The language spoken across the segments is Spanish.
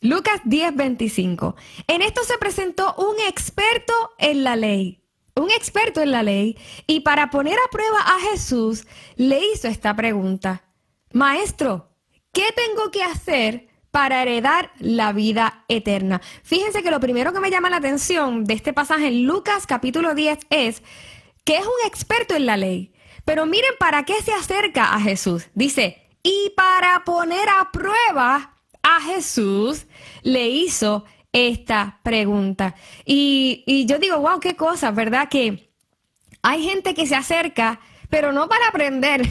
Lucas 10:25. En esto se presentó un experto en la ley. Un experto en la ley. Y para poner a prueba a Jesús, le hizo esta pregunta. Maestro, ¿qué tengo que hacer para heredar la vida eterna? Fíjense que lo primero que me llama la atención de este pasaje en Lucas capítulo 10 es que es un experto en la ley. Pero miren para qué se acerca a Jesús. Dice, y para poner a prueba a Jesús, le hizo esta pregunta. Y yo digo, wow, qué cosa, ¿verdad? Que hay gente que se acerca, pero no para aprender,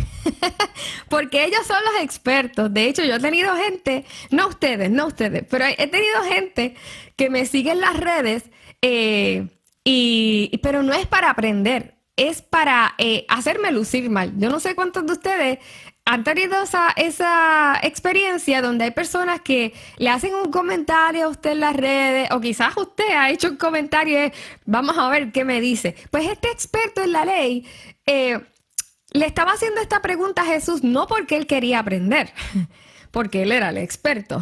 porque ellos son los expertos. De hecho, yo he tenido gente, no ustedes, pero he tenido gente que me sigue en las redes, pero no es para aprender, es para hacerme lucir mal. Yo no sé cuántos de ustedes han tenido esa experiencia donde hay personas que le hacen un comentario a usted en las redes, o quizás usted ha hecho un comentario, vamos a ver qué me dice. Pues este experto en la ley le estaba haciendo esta pregunta a Jesús no porque él quería aprender, porque él era el experto,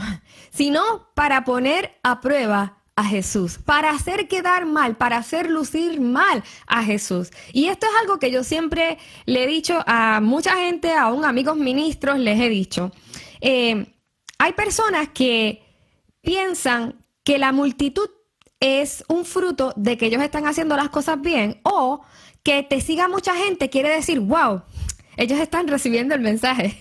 sino para poner a prueba a Jesús, para hacer quedar mal, para hacer lucir mal a Jesús. Y esto es algo que yo siempre le he dicho a mucha gente, aún amigos ministros, les he dicho. Hay personas que piensan que la multitud es un fruto de que ellos están haciendo las cosas bien, o que te siga mucha gente quiere decir, wow, ellos están recibiendo el mensaje.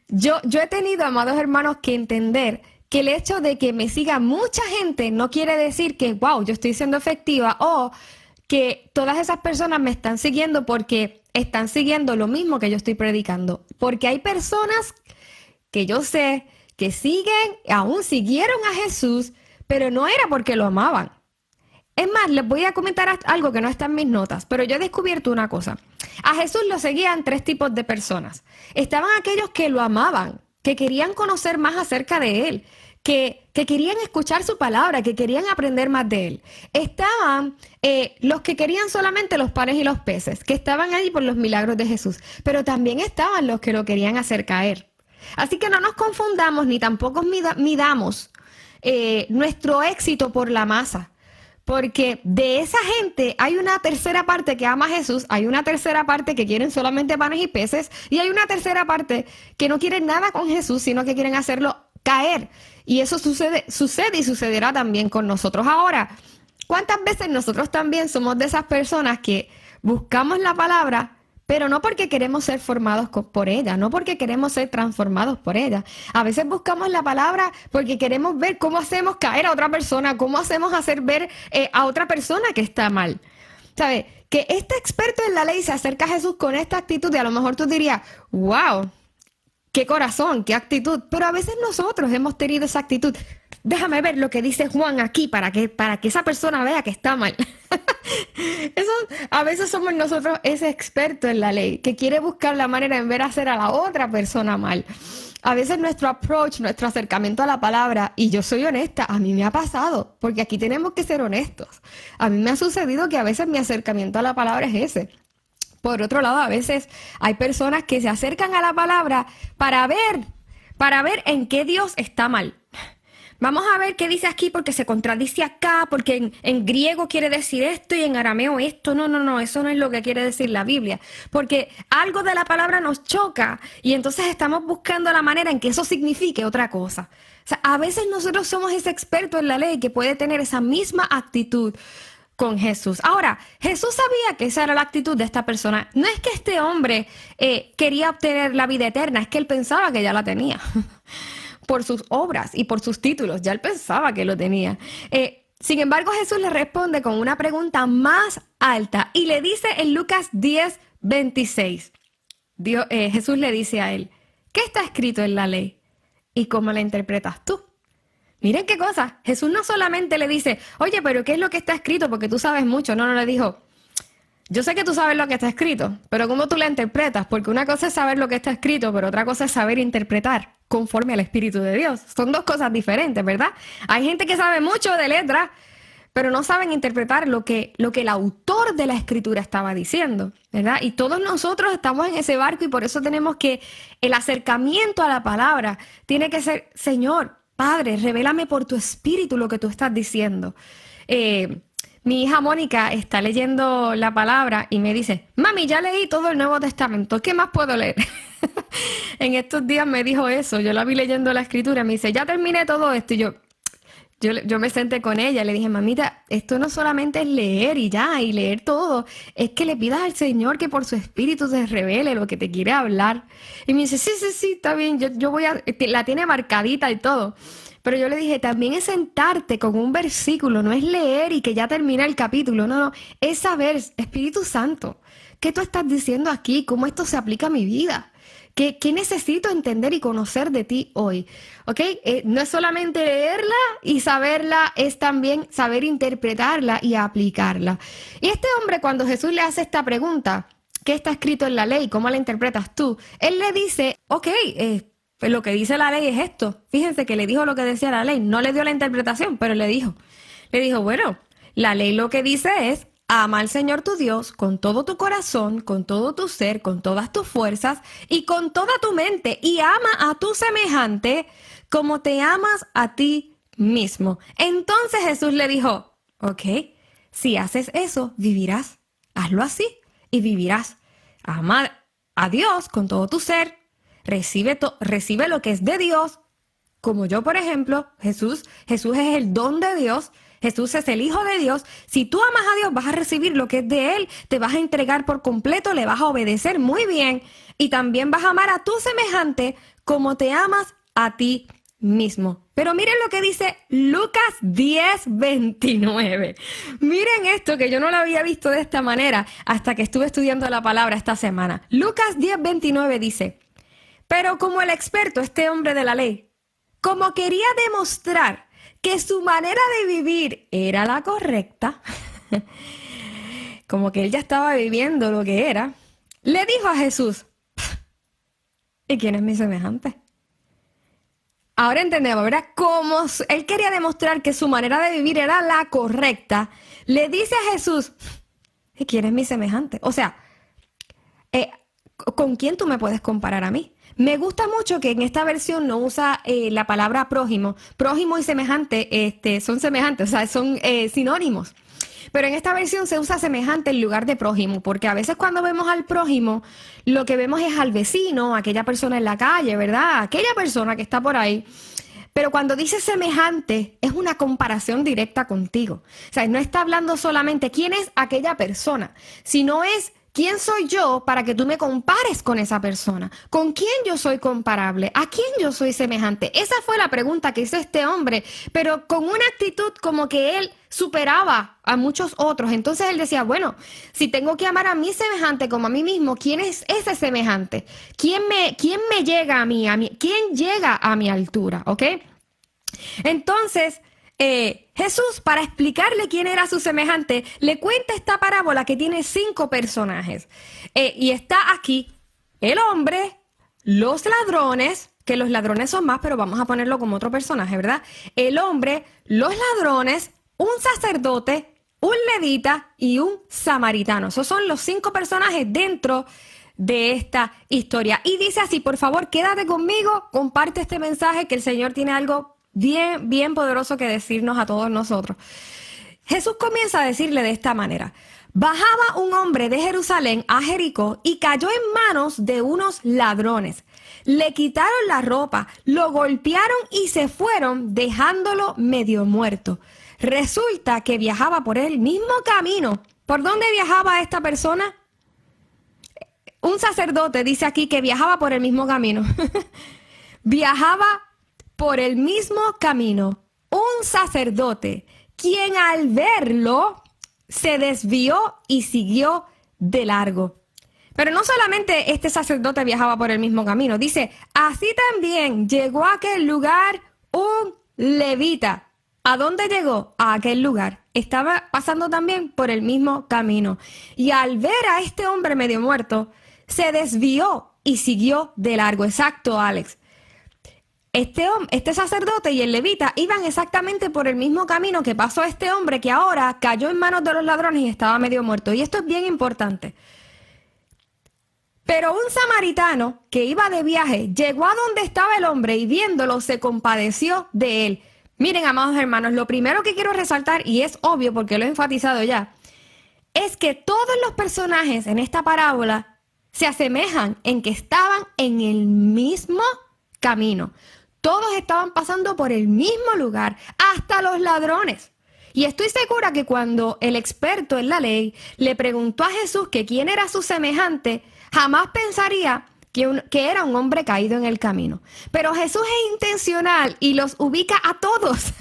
Yo he tenido, amados hermanos, que entender que el hecho de que me siga mucha gente no quiere decir que, wow, yo estoy siendo efectiva, o que todas esas personas me están siguiendo porque están siguiendo lo mismo que yo estoy predicando. Porque hay personas que yo sé que siguen, aún siguieron a Jesús, pero no era porque lo amaban. Es más, les voy a comentar algo que no está en mis notas, pero yo he descubierto una cosa. A Jesús lo seguían 3 tipos de personas. Estaban aquellos que lo amaban, que querían conocer más acerca de él, que querían escuchar su palabra, que querían aprender más de él. Estaban los que querían solamente los panes y los peces, que estaban allí por los milagros de Jesús, pero también estaban los que lo querían hacer caer. Así que no nos confundamos ni tampoco midamos nuestro éxito por la masa. Porque de esa gente hay una tercera parte que ama a Jesús, hay una tercera parte que quieren solamente panes y peces, y hay una tercera parte que no quieren nada con Jesús, sino que quieren hacerlo caer. Y eso sucede y sucederá también con nosotros. Ahora, ¿cuántas veces nosotros también somos de esas personas que buscamos la palabra, pero no porque queremos ser formados por ella, no porque queremos ser transformados por ella? A veces buscamos la palabra porque queremos ver cómo hacemos caer a otra persona, cómo hacemos hacer ver a otra persona que está mal. ¿Sabes? Que este experto en la ley se acerca a Jesús con esta actitud y a lo mejor tú dirías, wow, qué corazón, qué actitud. Pero a veces nosotros hemos tenido esa actitud. Déjame ver lo que dice Juan aquí para que esa persona vea que está mal. Eso, a veces somos nosotros ese experto en la ley que quiere buscar la manera en ver hacer a la otra persona mal. A veces nuestro approach, nuestro acercamiento a la palabra, y yo soy honesta, a mí me ha pasado, porque aquí tenemos que ser honestos. A mí me ha sucedido que a veces mi acercamiento a la palabra es ese. Por otro lado, a veces hay personas que se acercan a la palabra para ver en qué Dios está mal. Vamos a ver qué dice aquí porque se contradice acá, porque en griego quiere decir esto y en arameo esto. No, eso no es lo que quiere decir la Biblia. Porque algo de la palabra nos choca y entonces estamos buscando la manera en que eso signifique otra cosa. O sea, a veces nosotros somos ese experto en la ley que puede tener esa misma actitud con Jesús. Ahora, Jesús sabía que esa era la actitud de esta persona. No es que este hombre quería obtener la vida eterna, es que él pensaba que ya la tenía. Por sus obras y por sus títulos, ya él pensaba que lo tenía. Sin embargo, Jesús le responde con una pregunta más alta y le dice en Lucas 10:26. Jesús le dice a él, ¿qué está escrito en la ley? ¿Y cómo la interpretas tú? Miren qué cosa. Jesús no solamente le dice, oye, pero ¿qué es lo que está escrito? Porque tú sabes mucho. No le dijo, yo sé que tú sabes lo que está escrito, pero ¿cómo tú la interpretas? Porque una cosa es saber lo que está escrito, pero otra cosa es saber interpretar conforme al Espíritu de Dios. Son 2 cosas diferentes, ¿verdad? Hay gente que sabe mucho de letras, pero no saben interpretar lo que el autor de la Escritura estaba diciendo, ¿verdad? Y todos nosotros estamos en ese barco y por eso tenemos que, el acercamiento a la palabra tiene que ser, Señor, Padre, revélame por tu espíritu lo que tú estás diciendo. Mi hija Mónica está leyendo la palabra y me dice, mami, ya leí todo el Nuevo Testamento, ¿qué más puedo leer? En estos días me dijo eso, yo la vi leyendo la escritura, me dice, ya terminé todo esto, y yo me senté con ella, le dije, mamita, esto no solamente es leer y ya, y leer todo, es que le pidas al Señor que por su espíritu te revele lo que te quiere hablar. Y me dice, sí, está bien, yo voy a, la tiene marcadita y todo. Pero yo le dije, también es sentarte con un versículo, no es leer y que ya termina el capítulo, no, es saber, Espíritu Santo, ¿qué tú estás diciendo aquí? ¿Cómo esto se aplica a mi vida? ¿Qué necesito entender y conocer de ti hoy? ¿Ok? No es solamente leerla y saberla, es también saber interpretarla y aplicarla. Y este hombre, cuando Jesús le hace esta pregunta, ¿qué está escrito en la ley? ¿Cómo la interpretas tú? Él le dice, ok, pues lo que dice la ley es esto. Fíjense que le dijo lo que decía la ley. No le dio la interpretación, pero le dijo, bueno, la ley lo que dice es, ama al Señor tu Dios con todo tu corazón, con todo tu ser, con todas tus fuerzas y con toda tu mente. Y ama a tu semejante como te amas a ti mismo. Entonces Jesús le dijo, ok, si haces eso, vivirás. Hazlo así y vivirás. Ama a Dios con todo tu ser. Recibe lo que es de Dios, como yo, por ejemplo, Jesús es el don de Dios, Jesús es el Hijo de Dios. Si tú amas a Dios, vas a recibir lo que es de Él, te vas a entregar por completo, le vas a obedecer muy bien y también vas a amar a tu semejante como te amas a ti mismo. Pero miren lo que dice Lucas 10:29. Miren esto, que yo no lo había visto de esta manera hasta que estuve estudiando la palabra esta semana. Lucas 10:29 dice, pero como el experto, este hombre de la ley, como quería demostrar que su manera de vivir era la correcta, como que él ya estaba viviendo lo que era, le dijo a Jesús, ¿y quién es mi semejante? Ahora entendemos, ¿verdad? Como él quería demostrar que su manera de vivir era la correcta, le dice a Jesús, ¿y quién es mi semejante? O sea, ¿con quién tú me puedes comparar a mí? Me gusta mucho que en esta versión no usa la palabra prójimo. Prójimo y semejante son semejantes, o sea, son sinónimos. Pero en esta versión se usa semejante en lugar de prójimo, porque a veces cuando vemos al prójimo, lo que vemos es al vecino, aquella persona en la calle, ¿verdad? Aquella persona que está por ahí. Pero cuando dice semejante, es una comparación directa contigo. O sea, no está hablando solamente quién es aquella persona, sino es ¿quién soy yo para que tú me compares con esa persona? ¿Con quién yo soy comparable? ¿A quién yo soy semejante? Esa fue la pregunta que hizo este hombre, pero con una actitud como que él superaba a muchos otros. Entonces él decía, bueno, si tengo que amar a mi semejante como a mí mismo, ¿quién es ese semejante? ¿Quién me llega a mí? ¿Quién llega a mi altura? ¿Ok? Entonces, Jesús, para explicarle quién era su semejante, le cuenta esta parábola que tiene 5 personajes. Y está aquí el hombre, los ladrones, que los ladrones son más, pero vamos a ponerlo como otro personaje, ¿verdad? El hombre, los ladrones, un sacerdote, un levita y un samaritano. Esos son los 5 personajes dentro de esta historia. Y dice así, por favor, quédate conmigo, comparte este mensaje que el Señor tiene algo bien poderoso que decirnos a todos nosotros. Jesús comienza a decirle de esta manera: bajaba un hombre de Jerusalén a Jericó y cayó en manos de unos ladrones. Le quitaron la ropa, lo golpearon y se fueron dejándolo medio muerto. Resulta que viajaba por el mismo camino. ¿Por dónde viajaba esta persona? Un sacerdote dice aquí que viajaba por el mismo camino. Viajaba por el mismo camino un sacerdote, quien al verlo se desvió y siguió de largo. Pero no solamente este sacerdote viajaba por el mismo camino, dice, así también llegó a aquel lugar un levita. ¿A dónde llegó? A aquel lugar. Estaba pasando también por el mismo camino. Y al ver a este hombre medio muerto, se desvió y siguió de largo. Exacto, Alex. Este sacerdote y el levita iban exactamente por el mismo camino que pasó este hombre que ahora cayó en manos de los ladrones y estaba medio muerto. Y esto es bien importante. Pero un samaritano que iba de viaje llegó a donde estaba el hombre y viéndolo se compadeció de él. Miren, amados hermanos, lo primero que quiero resaltar, y es obvio porque lo he enfatizado ya, es que todos los personajes en esta parábola se asemejan en que estaban en el mismo camino. Todos estaban pasando por el mismo lugar, hasta los ladrones. Y estoy segura que cuando el experto en la ley le preguntó a Jesús que quién era su semejante, jamás pensaría que era un hombre caído en el camino. Pero Jesús es intencional y los ubica a todos,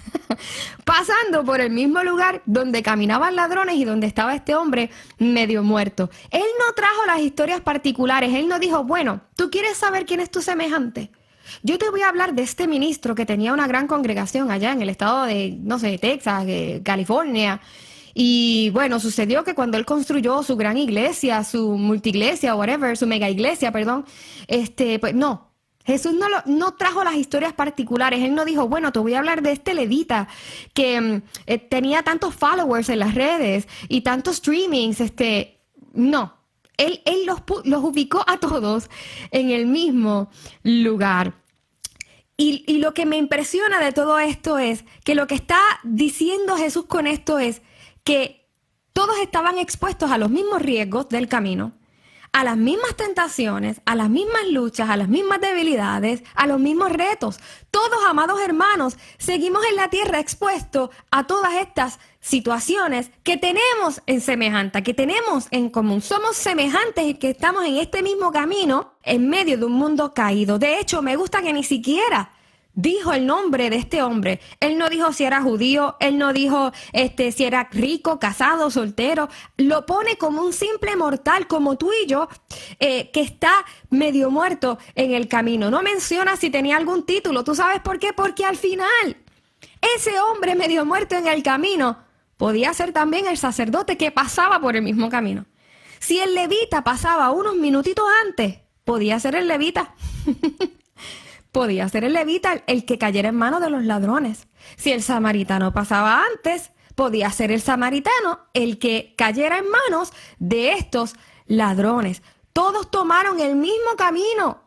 pasando por el mismo lugar donde caminaban ladrones y donde estaba este hombre medio muerto. Él no trajo las historias particulares, él no dijo, bueno, ¿tú quieres saber quién es tu semejante? Yo te voy a hablar de este ministro que tenía una gran congregación allá en el estado de, no sé, Texas, California. Y bueno, sucedió que cuando él construyó su gran iglesia, su multiglesia, whatever, su mega iglesia, perdón, pues no. Jesús no trajo las historias particulares. Él no dijo, bueno, te voy a hablar de este levita que tenía tantos followers en las redes y tantos streamings. No. Él los ubicó a todos en el mismo lugar. Y lo que me impresiona de todo esto es que lo que está diciendo Jesús con esto es que todos estaban expuestos a los mismos riesgos del camino, a las mismas tentaciones, a las mismas luchas, a las mismas debilidades, a los mismos retos. Todos, amados hermanos, seguimos en la tierra expuestos a todas estas situaciones que tenemos en semejanza, que tenemos en común. Somos semejantes y que estamos en este mismo camino en medio de un mundo caído. De hecho, me gusta que ni siquiera dijo el nombre de este hombre. Él no dijo si era judío, él no dijo si era rico, casado, soltero. Lo pone como un simple mortal, como tú y yo, que está medio muerto en el camino. No menciona si tenía algún título. ¿Tú sabes por qué? Porque al final, ese hombre medio muerto en el camino podía ser también el sacerdote que pasaba por el mismo camino. Si el levita pasaba unos minutitos antes, podía ser el levita. Podía ser el levita el que cayera en manos de los ladrones. Si el samaritano pasaba antes, podía ser el samaritano el que cayera en manos de estos ladrones. Todos tomaron el mismo camino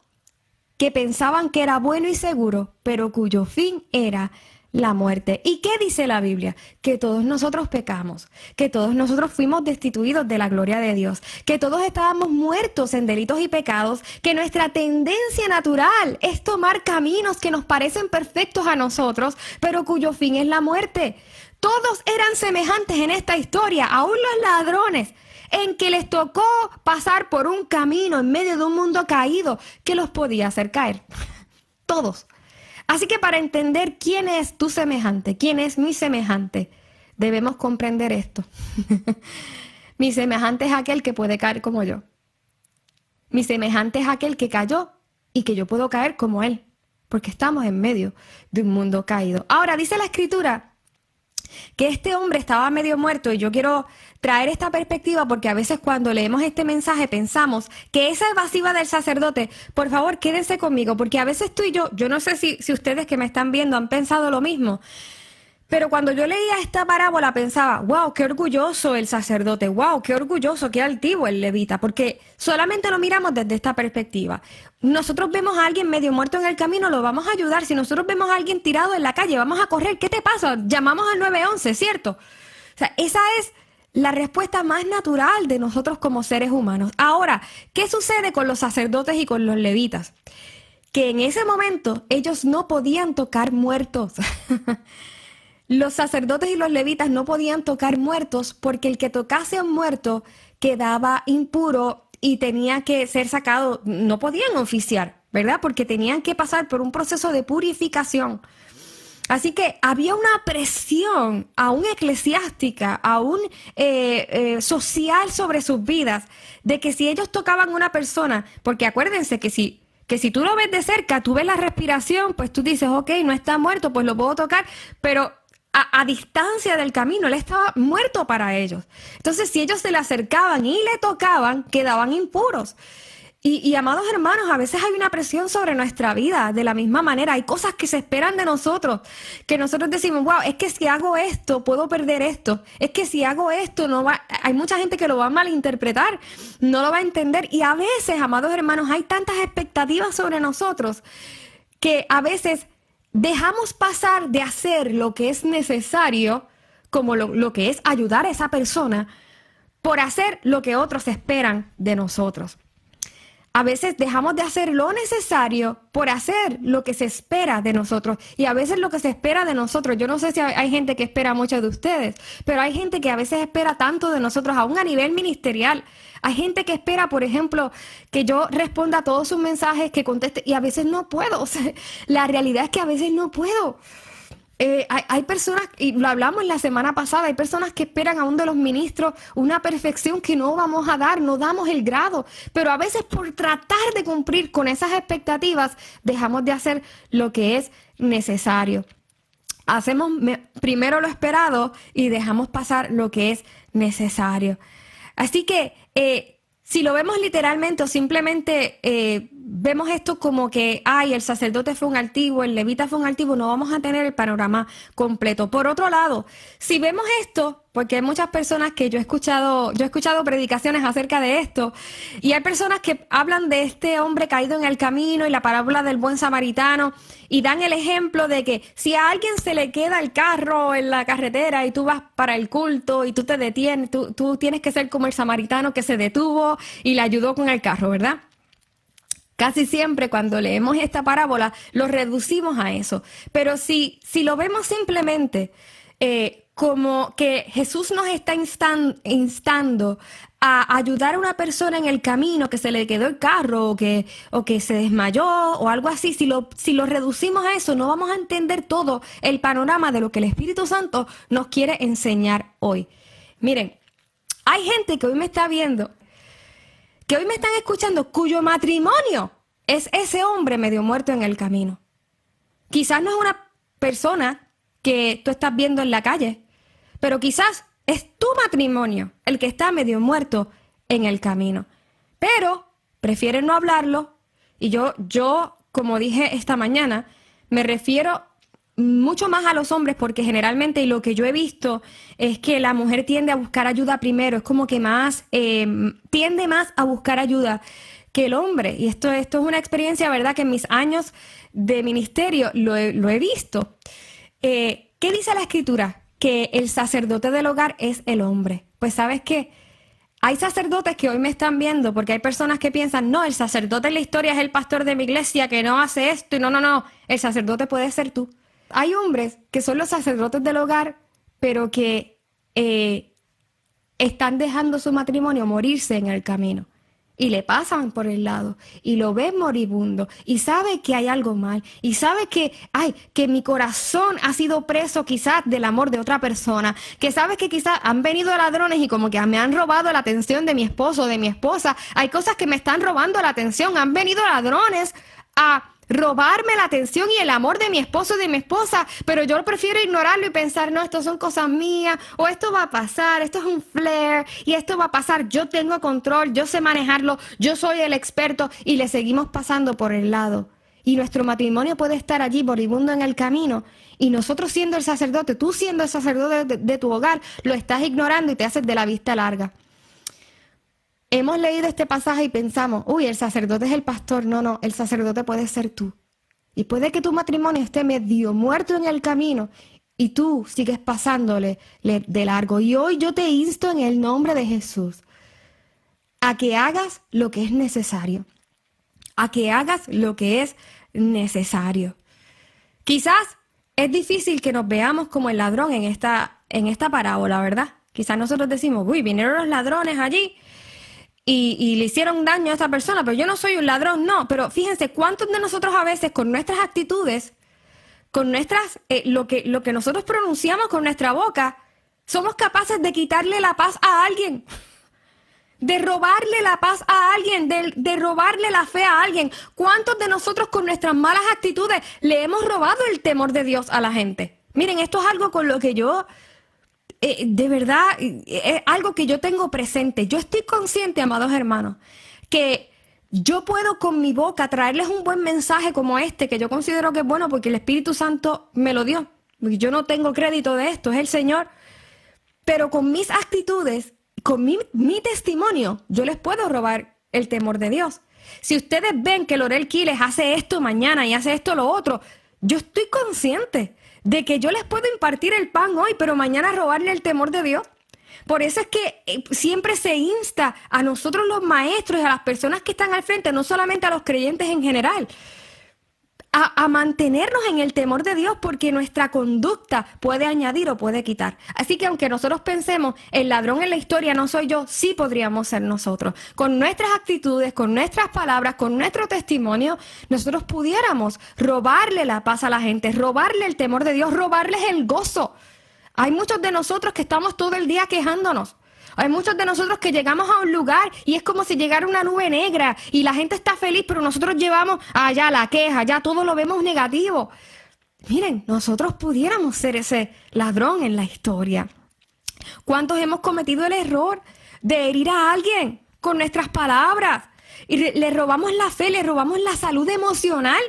que pensaban que era bueno y seguro, pero cuyo fin era la muerte. ¿Y qué dice la Biblia? Que todos nosotros pecamos, que todos nosotros fuimos destituidos de la gloria de Dios, que todos estábamos muertos en delitos y pecados, que nuestra tendencia natural es tomar caminos que nos parecen perfectos a nosotros, pero cuyo fin es la muerte. Todos eran semejantes en esta historia, aún los ladrones, en que les tocó pasar por un camino en medio de un mundo caído que los podía hacer caer. Todos. Así que para entender quién es tu semejante, quién es mi semejante, debemos comprender esto. Mi semejante es aquel que puede caer como yo. Mi semejante es aquel que cayó y que yo puedo caer como él, porque estamos en medio de un mundo caído. Ahora, dice la Escritura que este hombre estaba medio muerto, y yo quiero traer esta perspectiva porque a veces cuando leemos este mensaje pensamos que esa evasiva del sacerdote, por favor quédense conmigo, porque a veces tú y yo no sé si ustedes que me están viendo han pensado lo mismo, pero cuando yo leía esta parábola pensaba, wow, qué orgulloso el sacerdote, wow, qué orgulloso, qué altivo el levita, porque solamente lo miramos desde esta perspectiva. Nosotros vemos a alguien medio muerto en el camino, lo vamos a ayudar. Si nosotros vemos a alguien tirado en la calle, vamos a correr. ¿Qué te pasa? Llamamos al 911, ¿cierto? O sea, esa es la respuesta más natural de nosotros como seres humanos. Ahora, ¿qué sucede con los sacerdotes y con los levitas? Que en ese momento ellos no podían tocar muertos. Los sacerdotes y los levitas no podían tocar muertos porque el que tocase a un muerto quedaba impuro y tenía que ser sacado. No podían oficiar, ¿verdad? Porque tenían que pasar por un proceso de purificación. Así que había una presión aún eclesiástica, aún social sobre sus vidas, de que si ellos tocaban a una persona, porque acuérdense que si tú lo ves de cerca, tú ves la respiración, pues tú dices, ok, no está muerto, pues lo puedo tocar, pero a distancia del camino, él estaba muerto para ellos. Entonces, si ellos se le acercaban y le tocaban, quedaban impuros. Y amados hermanos, a veces hay una presión sobre nuestra vida de la misma manera. Hay cosas que se esperan de nosotros, que nosotros decimos, wow, es que si hago esto, puedo perder esto. Es que si hago esto, no va. Hay mucha gente que lo va a malinterpretar, no lo va a entender. Y a veces, amados hermanos, hay tantas expectativas sobre nosotros que a veces dejamos pasar de hacer lo que es necesario, como lo que es ayudar a esa persona, por hacer lo que otros esperan de nosotros. A veces dejamos de hacer lo necesario por hacer lo que se espera de nosotros. Y a veces lo que se espera de nosotros, yo no sé si hay gente que espera mucho de ustedes, pero hay gente que a veces espera tanto de nosotros, aún a nivel ministerial. Hay gente que espera, por ejemplo, que yo responda a todos sus mensajes, que conteste, y a veces no puedo. O sea, la realidad es que a veces no puedo. Hay personas, y lo hablamos la semana pasada, hay personas que esperan aún de los ministros una perfección que no vamos a dar, no damos el grado, pero a veces por tratar de cumplir con esas expectativas dejamos de hacer lo que es necesario. Hacemos primero lo esperado y dejamos pasar lo que es necesario. Así que si lo vemos literalmente o simplemente vemos esto como que, ay, el sacerdote fue un altivo, el levita fue un altivo, no vamos a tener el panorama completo. Por otro lado, si vemos esto, porque hay muchas personas que yo he escuchado predicaciones acerca de esto, y hay personas que hablan de este hombre caído en el camino y la parábola del buen samaritano, y dan el ejemplo de que si a alguien se le queda el carro en la carretera y tú vas para el culto y tú te detienes, tú tienes que ser como el samaritano que se detuvo y le ayudó con el carro, ¿verdad? Casi siempre cuando leemos esta parábola lo reducimos a eso. Pero si lo vemos simplemente como que Jesús nos está instando a ayudar a una persona en el camino que se le quedó el carro o que se desmayó o algo así, si lo reducimos a eso, no vamos a entender todo el panorama de lo que el Espíritu Santo nos quiere enseñar hoy. Miren, hay gente que hoy me está viendo, que hoy me están escuchando, cuyo matrimonio es ese hombre medio muerto en el camino. Quizás no es una persona que tú estás viendo en la calle, pero quizás es tu matrimonio el que está medio muerto en el camino. Pero prefieren no hablarlo, y yo, como dije esta mañana, me refiero mucho más a los hombres, porque generalmente, y lo que yo he visto, es que la mujer tiende a buscar ayuda primero, es como que tiende más a buscar ayuda que el hombre. Y esto es una experiencia, ¿verdad?, que en mis años de ministerio lo he visto. ¿Qué dice la Escritura? Que el sacerdote del hogar es el hombre. Pues ¿sabes qué? Hay sacerdotes que hoy me están viendo, porque hay personas que piensan, no, el sacerdote en la historia es el pastor de mi iglesia que no hace esto, y no, el sacerdote puede ser tú. Hay hombres que son los sacerdotes del hogar, pero que están dejando su matrimonio morirse en el camino. Y le pasan por el lado y lo ven moribundo y sabe que hay algo mal y sabe que mi corazón ha sido preso quizás del amor de otra persona, que sabe que quizás han venido ladrones y como que me han robado la atención de mi esposo o de mi esposa. Hay cosas que me están robando la atención, han venido ladrones a robarme la atención y el amor de mi esposo y de mi esposa, pero yo prefiero ignorarlo y pensar, no, esto son cosas mías, o esto va a pasar, esto es un flare, y esto va a pasar, yo tengo control, yo sé manejarlo, yo soy el experto, y le seguimos pasando por el lado. Y nuestro matrimonio puede estar allí moribundo en el camino, y nosotros siendo el sacerdote, tú siendo el sacerdote de tu hogar, lo estás ignorando y te haces de la vista larga. Hemos leído este pasaje y pensamos, uy, el sacerdote es el pastor. No, el sacerdote puede ser tú. Y puede que tu matrimonio esté medio muerto en el camino y tú sigues pasándole de largo. Y hoy yo te insto en el nombre de Jesús a que hagas lo que es necesario. A que hagas lo que es necesario. Quizás es difícil que nos veamos como el ladrón en esta parábola, ¿verdad? Quizás nosotros decimos, uy, vinieron los ladrones allí y le hicieron daño a esta persona, pero yo no soy un ladrón, no. Pero fíjense, ¿cuántos de nosotros a veces con nuestras actitudes, con nuestras lo que nosotros pronunciamos con nuestra boca, somos capaces de quitarle la paz a alguien? De robarle la paz a alguien, de robarle la fe a alguien. ¿Cuántos de nosotros con nuestras malas actitudes le hemos robado el temor de Dios a la gente? Miren, esto es algo con lo que yo, de verdad, es algo que yo tengo presente. Yo estoy consciente, amados hermanos, que yo puedo con mi boca traerles un buen mensaje como este, que yo considero que es bueno porque el Espíritu Santo me lo dio. Yo no tengo crédito de esto, es el Señor. Pero con mis actitudes, con mi testimonio, yo les puedo robar el temor de Dios. Si ustedes ven que Lorel Quiles hace esto mañana y hace esto lo otro, yo estoy consciente de que yo les puedo impartir el pan hoy, pero mañana robarle el temor de Dios. Por eso es que siempre se insta a nosotros los maestros y a las personas que están al frente, no solamente a los creyentes en general, a mantenernos en el temor de Dios, porque nuestra conducta puede añadir o puede quitar. Así que aunque nosotros pensemos, el ladrón en la historia no soy yo, sí podríamos ser nosotros. Con nuestras actitudes, con nuestras palabras, con nuestro testimonio, nosotros pudiéramos robarle la paz a la gente, robarle el temor de Dios, robarles el gozo. Hay muchos de nosotros que estamos todo el día quejándonos. Hay muchos de nosotros que llegamos a un lugar y es como si llegara una nube negra y la gente está feliz, pero nosotros llevamos allá la queja, ya todo lo vemos negativo. Miren, nosotros pudiéramos ser ese ladrón en la historia. ¿Cuántos hemos cometido el error de herir a alguien con nuestras palabras? Y le robamos la fe, le robamos la salud emocional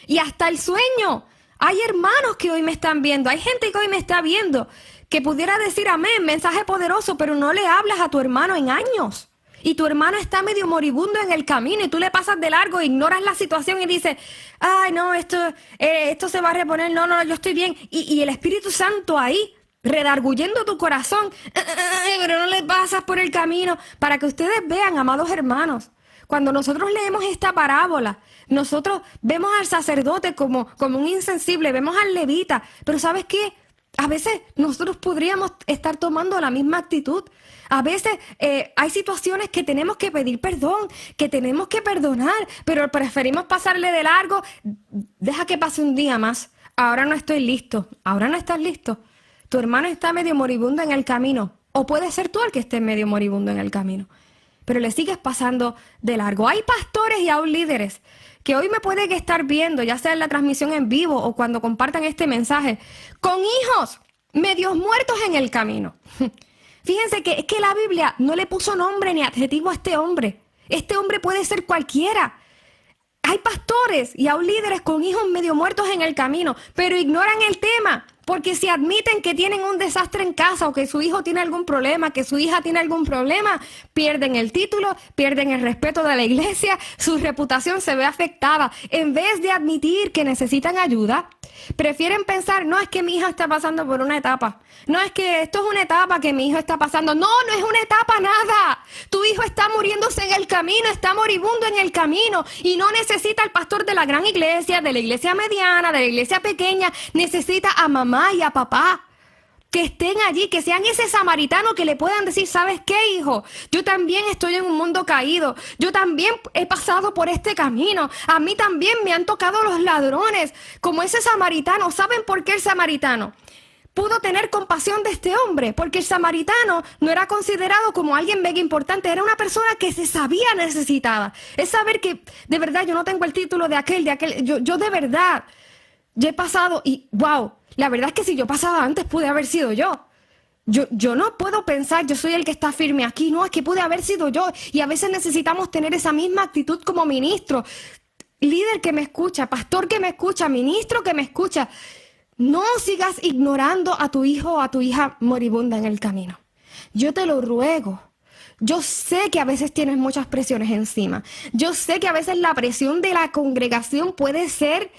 y hasta el sueño. Hay hermanos que hoy me están viendo, hay gente que hoy me está viendo, que pudiera decir amén, mensaje poderoso, pero no le hablas a tu hermano en años. Y tu hermano está medio moribundo en el camino y tú le pasas de largo, ignoras la situación y dices, ay, no, esto se va a reponer, no, yo estoy bien. Y el Espíritu Santo ahí, redarguyendo tu corazón, pero no le pasas por el camino. Para que ustedes vean, amados hermanos, cuando nosotros leemos esta parábola, nosotros vemos al sacerdote como un insensible, vemos al levita, pero ¿sabes qué? A veces nosotros podríamos estar tomando la misma actitud. A veces hay situaciones que tenemos que pedir perdón, que tenemos que perdonar, pero preferimos pasarle de largo. Deja que pase un día más. Ahora no estoy listo. Ahora no estás listo. Tu hermano está medio moribundo en el camino. O puede ser tú el que esté medio moribundo en el camino. Pero le sigues pasando de largo. Hay pastores y aún líderes que hoy me pueden estar viendo, ya sea en la transmisión en vivo o cuando compartan este mensaje, con hijos medios muertos en el camino. Fíjense que es que la Biblia no le puso nombre ni adjetivo a este hombre. Este hombre puede ser cualquiera. Hay pastores y aún líderes con hijos medio muertos en el camino, pero ignoran el tema. Porque si admiten que tienen un desastre en casa o que su hijo tiene algún problema, que su hija tiene algún problema, pierden el título, pierden el respeto de la iglesia, su reputación se ve afectada. En vez de admitir que necesitan ayuda, prefieren pensar, no, es que mi hija está pasando por una etapa. No, es que esto es una etapa que mi hijo está pasando. No, no es una etapa nada. Tu hijo está muriéndose en el camino, está moribundo en el camino y no necesita al pastor de la gran iglesia, de la iglesia mediana, de la iglesia pequeña. Necesita a mamá y a papá que estén allí, que sean ese samaritano que le puedan decir, ¿sabes qué, hijo? Yo también estoy en un mundo caído. Yo también he pasado por este camino. A mí también me han tocado los ladrones, como ese samaritano. ¿Saben por qué el samaritano pudo tener compasión de este hombre? Porque el samaritano no era considerado como alguien mega importante, era una persona que se sabía necesitada. Es saber que, de verdad, yo no tengo el título de aquel, yo de verdad, yo he pasado y, wow, la verdad es que si yo pasaba antes, pude haber sido yo. Yo no puedo pensar, yo soy el que está firme aquí, no, es que pude haber sido yo. Y a veces necesitamos tener esa misma actitud como ministro, líder que me escucha, pastor que me escucha, ministro que me escucha. No sigas ignorando a tu hijo o a tu hija moribunda en el camino. Yo te lo ruego. Yo sé que a veces tienes muchas presiones encima. Yo sé que a veces la presión de la congregación puede ser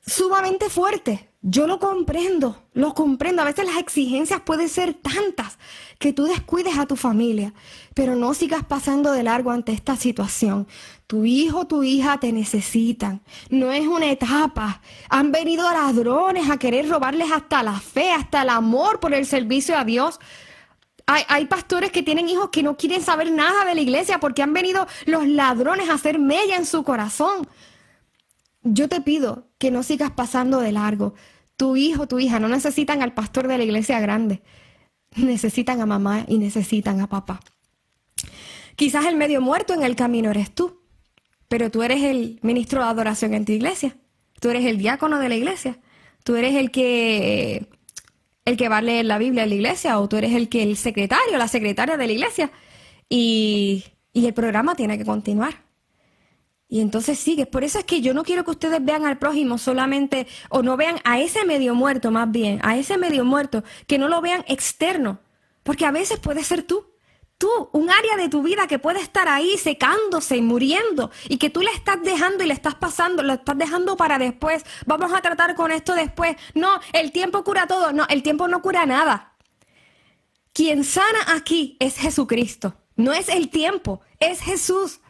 sumamente fuerte. Yo lo comprendo. A veces las exigencias pueden ser tantas que tú descuides a tu familia, pero no sigas pasando de largo ante esta situación. Tu hijo, tu hija te necesitan. No es una etapa. Han venido ladrones a querer robarles hasta la fe, hasta el amor por el servicio a Dios. Hay pastores que tienen hijos que no quieren saber nada de la iglesia porque han venido los ladrones a hacer mella en su corazón. Yo te pido que no sigas pasando de largo. Tu hijo, tu hija no necesitan al pastor de la iglesia grande. Necesitan a mamá y necesitan a papá. Quizás el medio muerto en el camino eres tú, pero tú eres el ministro de adoración en tu iglesia. Tú eres el diácono de la iglesia. Tú eres el que va a leer la Biblia en la iglesia, o tú eres el secretario, la secretaria de la iglesia. Y el programa tiene que continuar. Y entonces sigues. Por eso es que yo no quiero que ustedes vean al prójimo solamente, o no vean a ese medio muerto más bien, a ese medio muerto, que no lo vean externo. Porque a veces puede ser tú, un área de tu vida que puede estar ahí secándose y muriendo, y que tú le estás dejando y le estás pasando, lo estás dejando para después. Vamos a tratar con esto después. No, el tiempo cura todo. No, el tiempo no cura nada. Quien sana aquí es Jesucristo. No es el tiempo, es Jesús.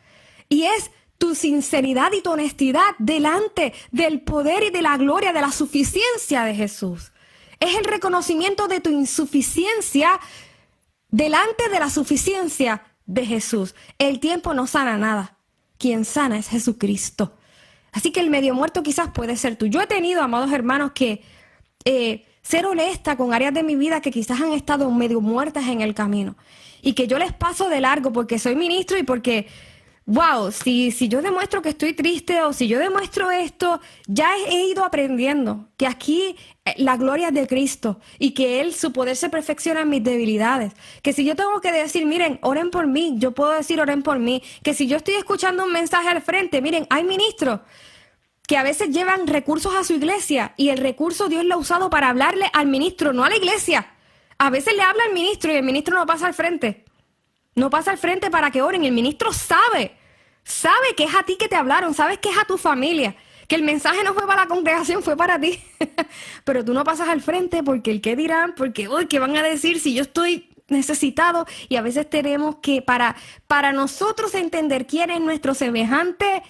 Y es tu sinceridad y tu honestidad delante del poder y de la gloria, de la suficiencia de Jesús. Es el reconocimiento de tu insuficiencia delante de la suficiencia de Jesús. El tiempo no sana nada. Quien sana es Jesucristo. Así que el medio muerto quizás puede ser tú. Yo he tenido, amados hermanos, que ser honesta con áreas de mi vida que quizás han estado medio muertas en el camino. Y que yo les paso de largo porque soy ministro y porque... wow, si yo demuestro que estoy triste o si yo demuestro esto, ya he ido aprendiendo que aquí la gloria es de Cristo y que Él, su poder se perfecciona en mis debilidades. Que si yo tengo que decir, miren, oren por mí, yo puedo decir oren por mí. Que si yo estoy escuchando un mensaje al frente, miren, hay ministros que a veces llevan recursos a su iglesia y el recurso Dios lo ha usado para hablarle al ministro, no a la iglesia. A veces le habla al ministro y el ministro no pasa al frente. No pasa al frente para que oren. El ministro sabe que es a ti que te hablaron, sabes que es a tu familia, que el mensaje no fue para la congregación, fue para ti. Pero tú no pasas al frente porque el qué dirán, porque uy, ¿qué van a decir si yo estoy necesitado? Y a veces tenemos que, para nosotros entender quién es nuestro semejante,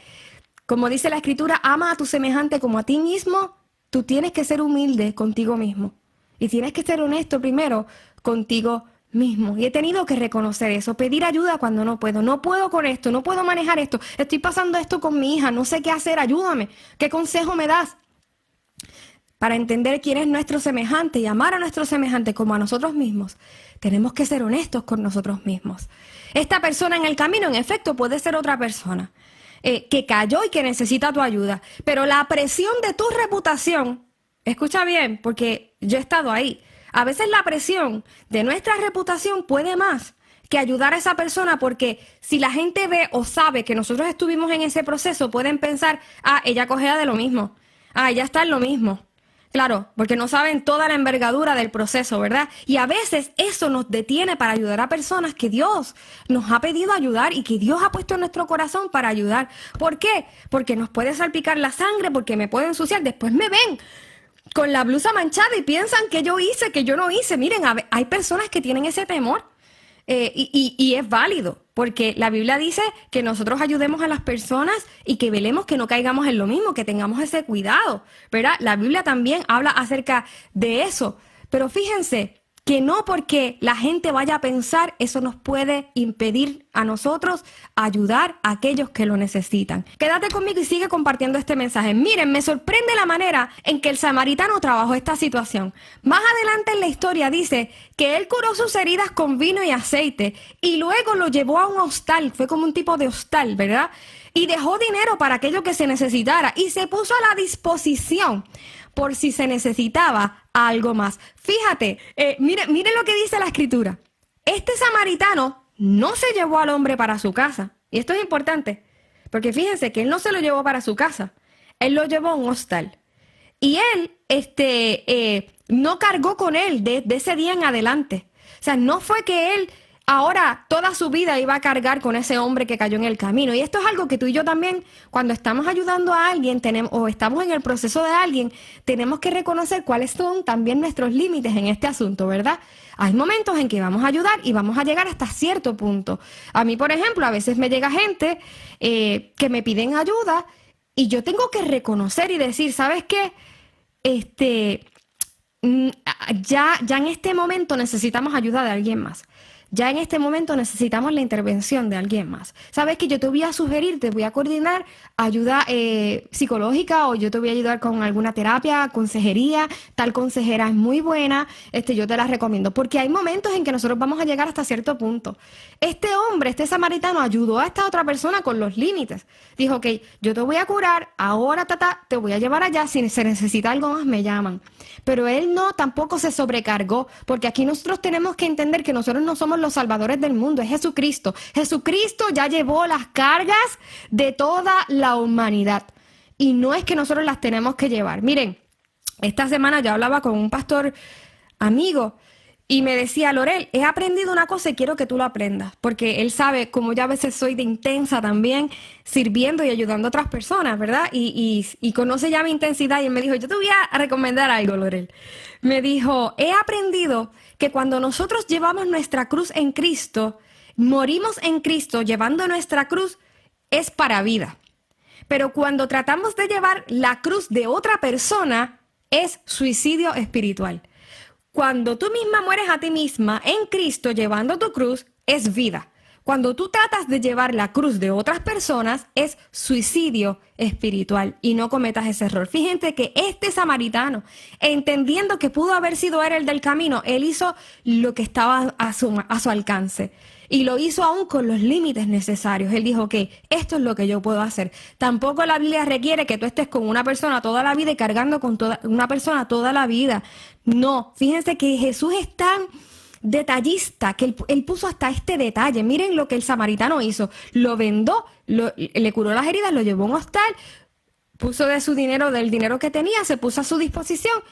como dice la Escritura, ama a tu semejante como a ti mismo, tú tienes que ser humilde contigo mismo. Y tienes que ser honesto primero contigo mismo. Y he tenido que reconocer eso, pedir ayuda cuando no puedo con esto, no puedo manejar esto, estoy pasando esto con mi hija, no sé qué hacer, ayúdame, ¿qué consejo me das? Para entender quién es nuestro semejante y amar a nuestro semejante como a nosotros mismos, tenemos que ser honestos con nosotros mismos. Esta persona en el camino, en efecto, puede ser otra persona que cayó y que necesita tu ayuda, pero la presión de tu reputación, escucha bien, porque yo he estado ahí. A veces la presión de nuestra reputación puede más que ayudar a esa persona, porque si la gente ve o sabe que nosotros estuvimos en ese proceso, pueden pensar, ella cogea de lo mismo, ella está en lo mismo. Claro, porque no saben toda la envergadura del proceso, ¿verdad? Y a veces eso nos detiene para ayudar a personas que Dios nos ha pedido ayudar y que Dios ha puesto en nuestro corazón para ayudar. ¿Por qué? Porque nos puede salpicar la sangre, porque me puede ensuciar, después me ven con la blusa manchada y piensan que yo hice, que yo no hice. Miren, hay personas que tienen ese temor y es válido, porque la Biblia dice que nosotros ayudemos a las personas y que velemos que no caigamos en lo mismo, que tengamos ese cuidado, ¿verdad? La Biblia también habla acerca de eso, pero fíjense que no porque la gente vaya a pensar, eso nos puede impedir a nosotros ayudar a aquellos que lo necesitan. Quédate conmigo y sigue compartiendo este mensaje. Miren, me sorprende la manera en que el samaritano trabajó esta situación. Más adelante en la historia dice que él curó sus heridas con vino y aceite y luego lo llevó a un hostal, fue como un tipo de hostal, ¿verdad? Y dejó dinero para aquello que se necesitara y se puso a la disposición por si se necesitaba algo más. Fíjate, miren lo que dice la Escritura. Este samaritano no se llevó al hombre para su casa. Y esto es importante, porque fíjense que él no se lo llevó para su casa. Él lo llevó a un hostal. Y él no cargó con él de ese día en adelante. O sea, no fue que él ahora toda su vida iba a cargar con ese hombre que cayó en el camino. Y esto es algo que tú y yo también, cuando estamos ayudando a alguien o estamos en el proceso de alguien, tenemos que reconocer cuáles son también nuestros límites en este asunto, ¿verdad? Hay momentos en que vamos a ayudar y vamos a llegar hasta cierto punto. A mí, por ejemplo, a veces me llega gente que me piden ayuda y yo tengo que reconocer y decir, ¿sabes qué? Ya en este momento necesitamos ayuda de alguien más. Ya en este momento necesitamos la intervención de alguien más. ¿Sabes que yo te voy a sugerir, te voy a coordinar ayuda psicológica, o yo te voy a ayudar con alguna terapia, consejería? Tal consejera es muy buena, yo te la recomiendo. Porque hay momentos en que nosotros vamos a llegar hasta cierto punto. Este hombre, este samaritano, ayudó a esta otra persona con los límites. Dijo, ok, yo te voy a curar, ahora te voy a llevar allá, si se necesita algo más me llaman. Pero él tampoco se sobrecargó, porque aquí nosotros tenemos que entender que nosotros no somos los salvadores del mundo, es Jesucristo. Jesucristo ya llevó las cargas de toda la humanidad. Y no es que nosotros las tenemos que llevar. Miren, esta semana yo hablaba con un pastor amigo y me decía, Lorel, he aprendido una cosa y quiero que tú lo aprendas, porque él sabe como yo a veces soy de intensa también, sirviendo y ayudando a otras personas, ¿verdad? Y conoce ya mi intensidad y él me dijo, yo te voy a recomendar algo, Lorel. Me dijo, he aprendido que cuando nosotros llevamos nuestra cruz en Cristo, morimos en Cristo llevando nuestra cruz, es para vida. Pero cuando tratamos de llevar la cruz de otra persona, es suicidio espiritual. Cuando tú misma mueres a ti misma en Cristo llevando tu cruz, es vida. Cuando tú tratas de llevar la cruz de otras personas, es suicidio espiritual. Y no cometas ese error. Fíjense que este samaritano, entendiendo que pudo haber sido él el del camino, él hizo lo que estaba a su alcance. Y lo hizo aún con los límites necesarios. Él dijo que esto es lo que yo puedo hacer. Tampoco la Biblia requiere que tú estés con una persona toda la vida y cargando con una persona toda la vida. No, fíjense que Jesús es tan detallista que él puso hasta este detalle. Miren lo que el samaritano hizo. Lo vendó, le curó las heridas, lo llevó a un hostal, puso de su dinero, del dinero que tenía, se puso a su disposición.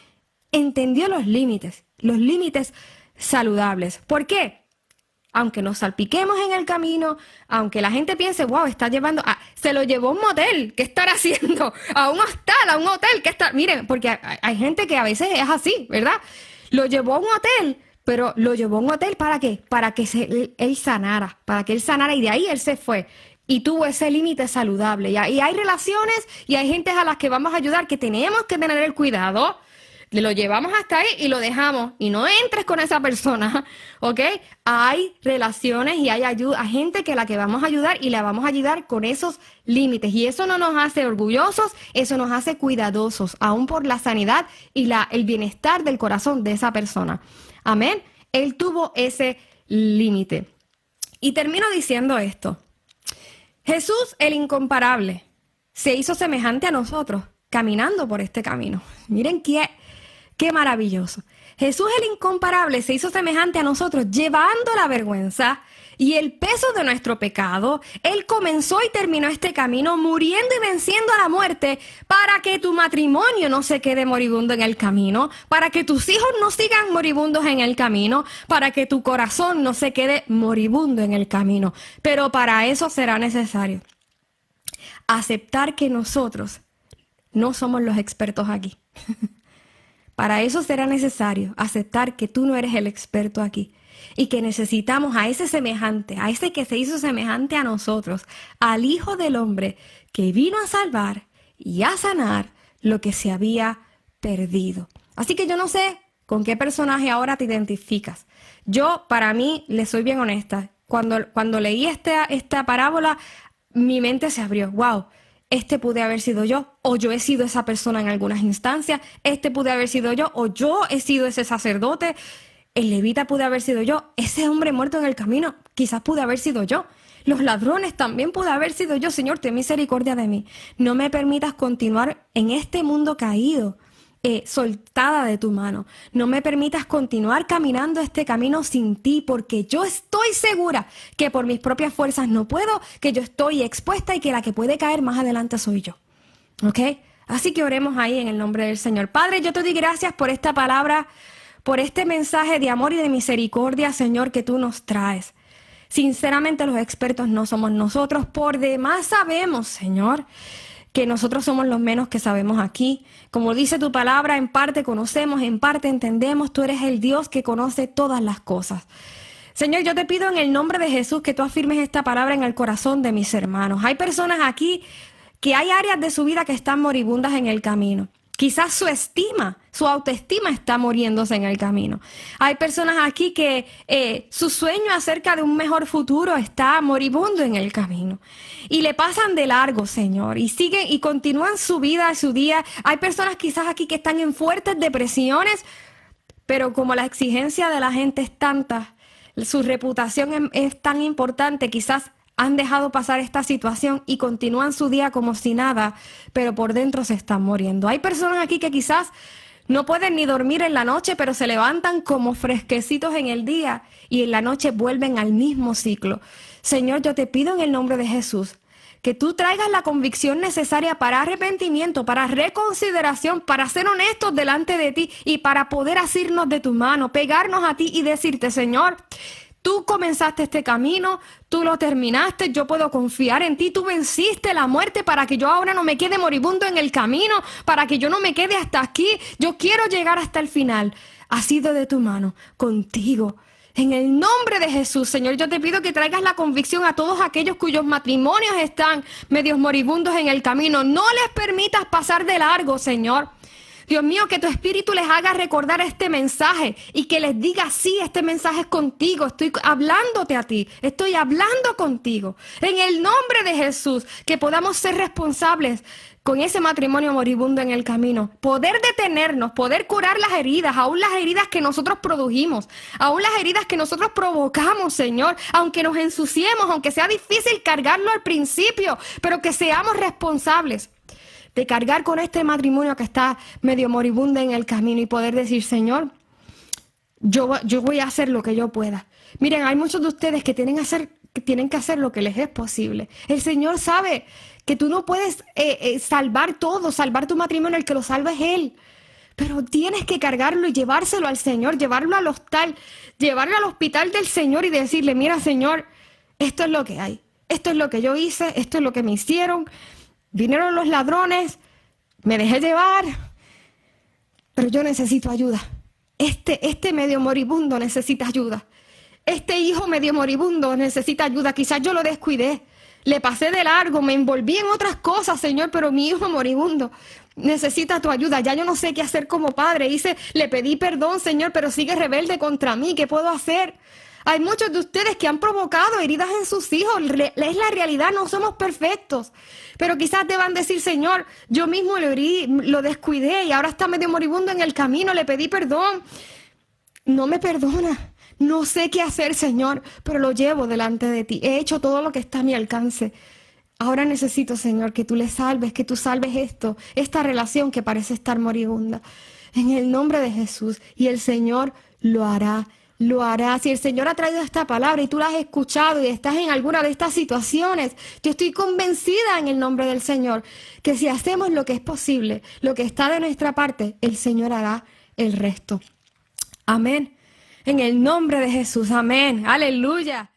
Entendió los límites saludables. ¿Por qué? Aunque nos salpiquemos en el camino, aunque la gente piense, wow, está llevando, se lo llevó a un motel, ¿qué estará haciendo? A un hostal, a un hotel, ¿qué está? Miren, porque hay gente que a veces es así, ¿verdad? Lo llevó a un hotel, pero lo llevó a un hotel ¿para qué? Para que él sanara, y de ahí él se fue. Y tuvo ese límite saludable. Y hay relaciones y hay gente a las que vamos a ayudar que tenemos que tener el cuidado. Lo llevamos hasta ahí y lo dejamos. Y no entres con esa persona, ¿ok? Hay relaciones y hay gente que la que vamos a ayudar y la vamos a ayudar con esos límites. Y eso no nos hace orgullosos, eso nos hace cuidadosos, aún por la sanidad y el bienestar del corazón de esa persona. Amén. Él tuvo ese límite. Y termino diciendo esto. Jesús, el incomparable, se hizo semejante a nosotros, caminando por este camino. Miren qué maravilloso. Jesús el incomparable se hizo semejante a nosotros llevando la vergüenza y el peso de nuestro pecado. Él comenzó y terminó este camino muriendo y venciendo a la muerte para que tu matrimonio no se quede moribundo en el camino, para que tus hijos no sigan moribundos en el camino, para que tu corazón no se quede moribundo en el camino. Pero para eso será necesario aceptar que nosotros no somos los expertos aquí. Para eso será necesario aceptar que tú no eres el experto aquí y que necesitamos a ese semejante, a ese que se hizo semejante a nosotros, al Hijo del Hombre que vino a salvar y a sanar lo que se había perdido. Así que yo no sé con qué personaje ahora te identificas. Yo, para mí, le soy bien honesta. Cuando leí esta parábola, mi mente se abrió. ¡Wow! Este pude haber sido yo, o yo he sido esa persona en algunas instancias. Este pude haber sido yo, o yo he sido ese sacerdote. El levita pude haber sido yo. Ese hombre muerto en el camino, quizás pude haber sido yo. Los ladrones también pude haber sido yo. Señor, ten misericordia de mí. No me permitas continuar en este mundo caído, soltada de tu mano. No me permitas continuar caminando este camino sin ti, porque yo estoy segura que por mis propias fuerzas no puedo, que yo estoy expuesta y que la que puede caer más adelante soy yo. ¿Ok? Así que oremos ahí en el nombre del Señor. Padre, yo te doy gracias por esta palabra, por este mensaje de amor y de misericordia, Señor, que tú nos traes. Sinceramente, los expertos no somos nosotros. Por demás sabemos, Señor, que nosotros somos los menos que sabemos aquí. Como dice tu palabra, en parte conocemos, en parte entendemos. Tú eres el Dios que conoce todas las cosas. Señor, yo te pido en el nombre de Jesús que tú afirmes esta palabra en el corazón de mis hermanos. Hay personas aquí que hay áreas de su vida que están moribundas en el camino. Quizás su autoestima está muriéndose en el camino. Hay personas aquí que su sueño acerca de un mejor futuro está moribundo en el camino. Y le pasan de largo, Señor, y siguen y continúan su vida, su día. Hay personas quizás aquí que están en fuertes depresiones, pero como la exigencia de la gente es tanta, su reputación es tan importante, quizás han dejado pasar esta situación y continúan su día como si nada, pero por dentro se están muriendo. Hay personas aquí que quizás No pueden ni dormir en la noche, pero se levantan como fresquecitos en el día y en la noche vuelven al mismo ciclo. Señor, yo te pido en el nombre de Jesús que tú traigas la convicción necesaria para arrepentimiento, para reconsideración, para ser honestos delante de ti y para poder asirnos de tu mano, pegarnos a ti y decirte, Señor, tú comenzaste este camino, tú lo terminaste, yo puedo confiar en ti, tú venciste la muerte para que yo ahora no me quede moribundo en el camino, para que yo no me quede hasta aquí, yo quiero llegar hasta el final. Ha sido de tu mano, contigo. En el nombre de Jesús, Señor, yo te pido que traigas la convicción a todos aquellos cuyos matrimonios están medios moribundos en el camino. No les permitas pasar de largo, Señor. Dios mío, que tu espíritu les haga recordar este mensaje y que les diga, sí, este mensaje es contigo, estoy hablándote a ti, estoy hablando contigo. En el nombre de Jesús, que podamos ser responsables con ese matrimonio moribundo en el camino, poder detenernos, poder curar las heridas, aún las heridas que nosotros produjimos, aún las heridas que nosotros provocamos, Señor, aunque nos ensuciemos, aunque sea difícil cargarlo al principio, pero que seamos responsables de cargar con este matrimonio que está medio moribundo en el camino y poder decir, Señor, yo voy a hacer lo que yo pueda. Miren, hay muchos de ustedes que tienen que hacer lo que les es posible. El Señor sabe que tú no puedes salvar todo, salvar tu matrimonio, el que lo salva es Él. Pero tienes que cargarlo y llevárselo al Señor, llevarlo al hostal, llevarlo al hospital del Señor y decirle, mira, Señor, esto es lo que hay, esto es lo que yo hice, esto es lo que me hicieron. Vinieron los ladrones, me dejé llevar, pero yo necesito ayuda. Este medio moribundo necesita ayuda. Este hijo medio moribundo necesita ayuda. Quizás yo lo descuidé, le pasé de largo, me envolví en otras cosas, Señor, pero mi hijo moribundo necesita tu ayuda. Ya yo no sé qué hacer como padre. Le pedí perdón, Señor, pero sigue rebelde contra mí. ¿Qué puedo hacer? Hay muchos de ustedes que han provocado heridas en sus hijos. Es la realidad, no somos perfectos. Pero quizás deban decir, Señor, yo mismo lo herí, lo descuidé y ahora está medio moribundo en el camino, le pedí perdón. No me perdona. No sé qué hacer, Señor, pero lo llevo delante de ti. He hecho todo lo que está a mi alcance. Ahora necesito, Señor, que tú le salves, que tú salves esta relación que parece estar moribunda. En el nombre de Jesús. Y el Señor lo hará. Lo hará. Si el Señor ha traído esta palabra y tú la has escuchado y estás en alguna de estas situaciones, yo estoy convencida en el nombre del Señor que si hacemos lo que es posible, lo que está de nuestra parte, el Señor hará el resto. Amén. En el nombre de Jesús. Amén. Aleluya.